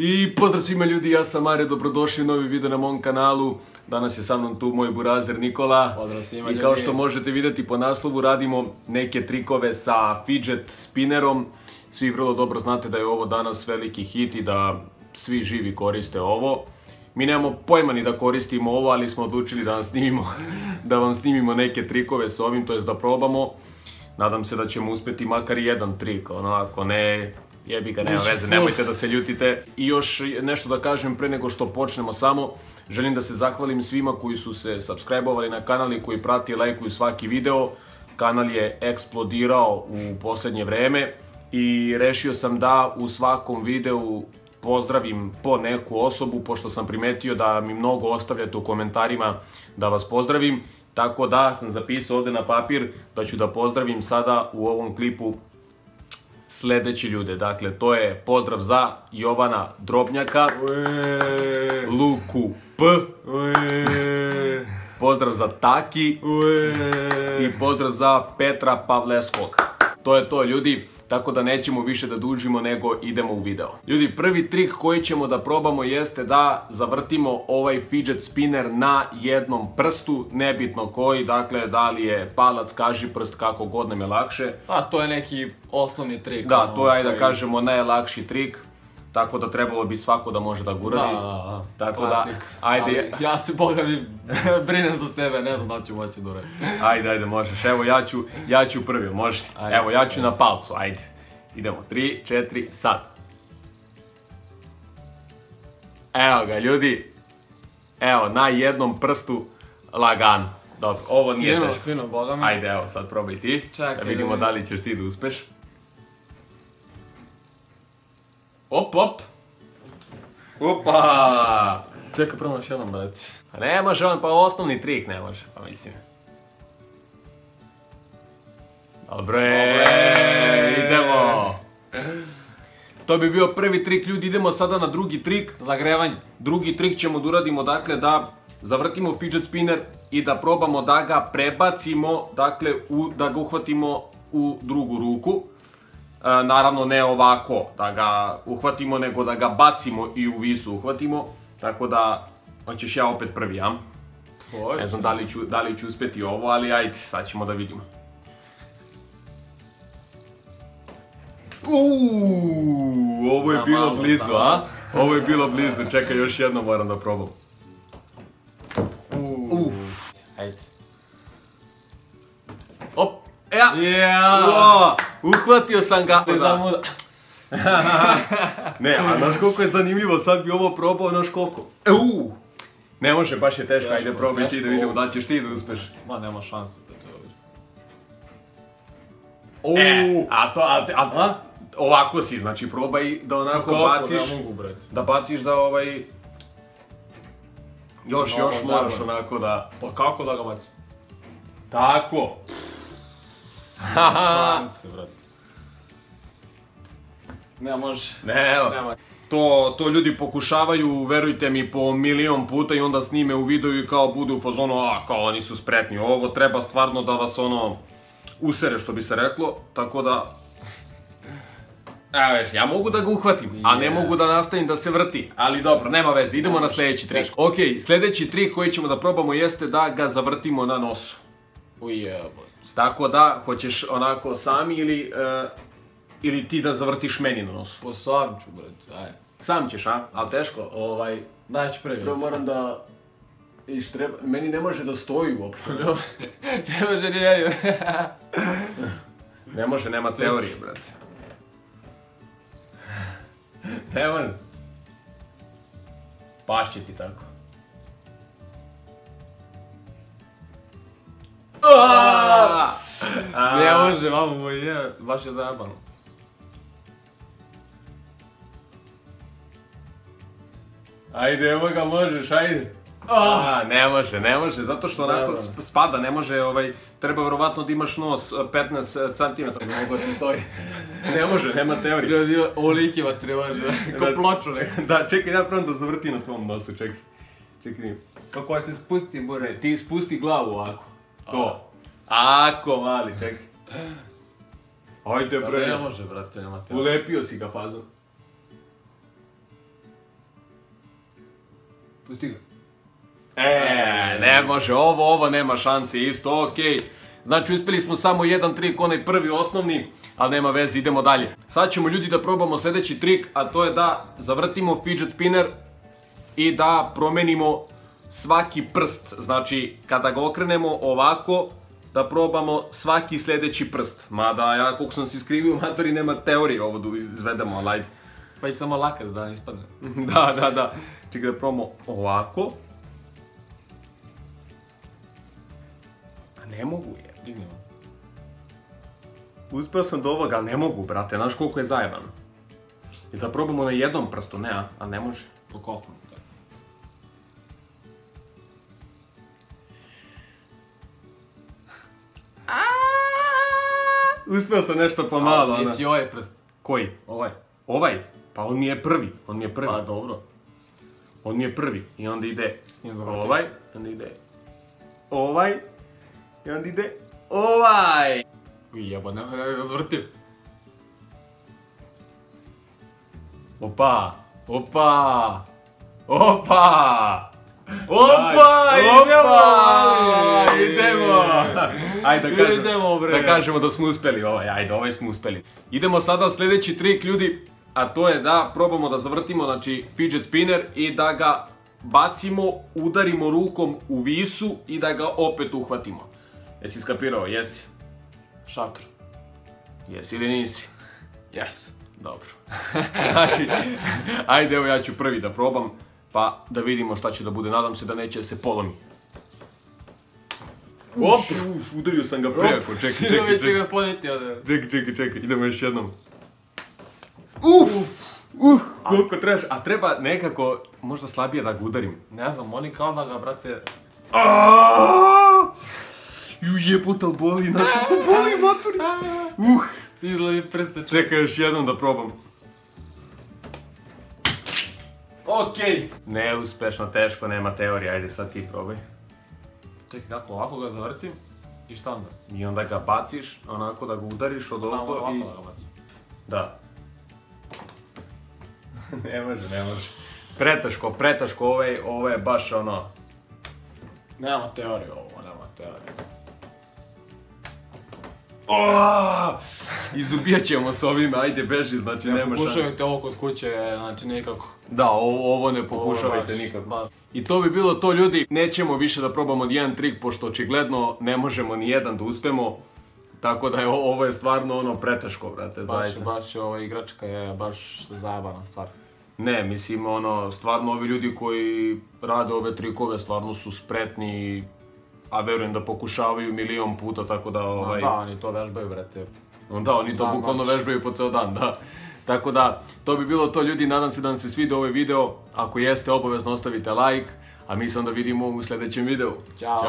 I pozdrav svima ljudi, ja sam Mare, dobrodošli u novi video na mom kanalu. Danas je sa mnom tu moj burazer Nikola. Pozdrav svima ljudi. I kao što možete vidjeti po naslovu, radimo neke trikove sa fidget spinnerom. Svi vrlo dobro znate da je ovo danas veliki hit i da svi živi koriste ovo. Mi nemamo pojma ni da koristimo ovo, ali smo odlučili da vam snimimo neke trikove s ovim, to jest da probamo. Nadam se da ćemo uspjeti makar jedan trik, ako ne, jebi ga, nema veze, nemojte da se ljutite. I još nešto da kažem pre nego što počnemo samo, želim da se zahvalim svima koji su se subscribe-ovali na kanal i koji prati i lajkuju svaki video. Kanal je eksplodirao u posljednje vreme i rešio sam da u svakom videu pozdravim po neku osobu, pošto sam primetio da mi mnogo ostavljate u komentarima da vas pozdravim. Tako da sam zapisao ovdje na papir da ću da pozdravim sada u ovom klipu sljedeći ljude. Dakle, to je pozdrav za Jovana Drobnjaka, Luku P, pozdrav za Taki i pozdrav za Petra Pavleskog. To je to ljudi, tako da nećemo više da dužimo nego idemo u video. Ljudi, prvi trik koji ćemo da probamo jeste da zavrtimo ovaj fidget spinner na jednom prstu, nebitno koji, dakle da li je palac, kažiprst, kako god nam je lakše. A to je neki osnovni trik. Da, to je, ajde da kažemo, najlakši trik. Tako da trebalo bi svako da može da guradi. Da, klasik. Ajde. Ja se, boga mi, brinem za sebe, ne znam da ću moći da uradim. Ajde, možeš. Evo, ja ću prvi, može. Evo, ja ću na palcu, ajde. Idemo, 3, 4, sad. Evo ga, ljudi. Evo, na jednom prstu, lagano. Dobro, ovo nije teško. Fino, boga mi. Ajde, evo, sad probaj ti. Čekaj. Da vidimo da li ćeš ti da uspeš. Op. Opa! Čekaj, prvo još jednom, reci. Ne može on, pa osnovni trik ne može, pa mislim. Dobro idemo! To bi bio prvi trik, ljudi, idemo sada na drugi trik. Zagrevanje. Drugi trik ćemo da uradimo, dakle, da zavrtimo fidget spinner i da probamo da ga prebacimo, dakle, da ga uhvatimo u drugu ruku. Naravno ne ovako da ga uhvatimo, nego da ga bacimo i u visu uhvatimo. Tako da, hoćeš ja opet prvi, ja? Ne znam da li ću uspjeti ovo, ali ajde, sad ćemo da vidimo. Ovo je bilo blizu, a? Ovo je bilo blizu, čekaj, još jedno moram da probam. Ajde. Op, ja! Uhvatio sam ga. Ne, a znaš koliko je zanimljivo, sad bi ovo probao, znaš koliko. Ne može, baš je teško, ajde probaj ti da vidimo da ćeš ti da uspeš. Ma, nema šanse da te ovdje. Ovako si, znači probaj da onako baciš. Kako, ne mogu, brati. Da baciš da još moraš onako da... Pa kako da ga bacim? Tako. Šanse, brati. Ne može. Ne, to ljudi pokušavaju, verujte mi, po milion puta i onda snime u videu i kao budu u fazonu, kao oni su spretni. Ovo treba stvarno da vas usere, što bi se reklo, tako da... Evo već, ja mogu da ga uhvatim, a ne mogu da nastavim da se vrti, ali dobro, nema veze, idemo na sljedeći trik. Ok, sljedeći trik koji ćemo da probamo jeste da ga zavrtimo na nosu. Ujebote. Tako da, hoćeš onako sami ili ti da zavrtiš meni na nosu? Po sam ću, brate, ajde. Sam ćeš, a? Ali teško, Daj ću prvi. Prvo moram da... Meni ne može da stoji uopšte. Ne može ni ja. Ne može, nema teorije, brate. Ne može. Pašće ti tako. Ne može, mamo moj, baš je zajebano. Ajde, evo ga, možeš, ajde. Ne može, zato što onako spada, ne može, treba vjerovatno da imaš nos 15 cm. Ne mogu da ti stoji. Ne može, nema teorije. Treba da ima ovolikima, treba ko ploču nekako. Da, čekaj, ja prvom da zavrtim na tvom nosu, čekaj. Čekaj. Kako se spusti, bure. Ti spusti glavu ovako. To. Ako, mali, čekaj. Ajde, bre. Ne može, brate, nema teorije. Ulepio si ga, fazon. Pusti ga. Ne može, ovo nema šanse isto, okej. Znači, uspjeli smo samo jedan trik, onaj prvi osnovni, ali nema veze, idemo dalje. Sad ćemo ljudi da probamo sljedeći trik, a to je da zavrtimo fidget spinner i da promenimo svaki prst. Znači, kada ga okrenemo ovako, da probamo svaki sljedeći prst. Mada, ja koliko sam se iskrivio, matori, nema teorije ovo da izvedemo, ali ajde. Pa i samo lakat da ne ispadne. Da. Čekaj da probamo ovako. A ne mogu je. Dignemo. Uspio sam do ovoga, ali ne mogu, brate. Znaš koliko je zajebano. Ili da probamo na jednom prstu, ne, a ne može. Po koliko? Uspio sam nešto pomalo, Ali jesi ovaj prst? Koji? Ovaj. Ovaj? Pa on mi je prvi. Pa dobro. On mi je prvi. I onda ide njim zavrti. ovaj, onda ide ovaj, i onda ide ovaj. Uj jeba, ne razvrtim. Opa! Idemo! Ajde da kažemo da smo uspjeli ovaj smo uspjeli. Idemo sada sljedeći trik, ljudi, a to je da probamo da zavrtimo, znači, fidget spinner i da ga bacimo, udarimo rukom u visu i da ga opet uhvatimo. Jesi skapirao? Jesi? Šator. Jesi ili nisi? Yes. Dobro. Znači, ajde, evo ja ću prvi da probam, pa da vidimo šta će da bude. Nadam se da neće se polomi. Udario sam ga prejako, čekaj. Će ga sloniti ovdje. Čekaj, idemo još jednom. Koliko trebaš, a treba nekako, možda slabije da ga udarim. Ne znam, oni kao da ga, brate... Jebote, ali boli, znaš kako boli, maturi. Izlavi prste. Čekaj još jednom da probam. Okej. Neuspešno, teško, nema teorije, ajde sad ti probaj. Čekaj, kako, ovako ga zavrtim i šta onda? I onda ga baciš, onako da ga udariš od ozdo i... Ovako da ga bacim. Da. Ne može. Preteško, ovo je baš ono... Nema teorije ovo, nema teorije. Izubijat ćemo s ovime, ajde beži, znači nema šanse. Pokušajte ovo kod kuće, znači nikako. Da, ovo ne pokušavajte nikako. I to bi bilo to, ljudi. Nećemo više da probamo nijedan trik, pošto očigledno ne možemo nijedan da uspemo. Tako da ovo je stvarno ono preteško, brate, zaista. Baš ova igračka je baš zajebana stvar. Ne, mislim, ono, stvarno ovi ljudi koji rade ove trikove stvarno su spretni, a verujem da pokušavaju milion puta, tako da Da, oni to vežbaju, brate. Da, oni to bukvalno vežbaju po ceo dan, da. Tako da, to bi bilo to, ljudi, nadam se da vam se svidio ovaj video. Ako jeste, obavezno ostavite like, a mi se onda vidimo u sljedećem videu. Ćao!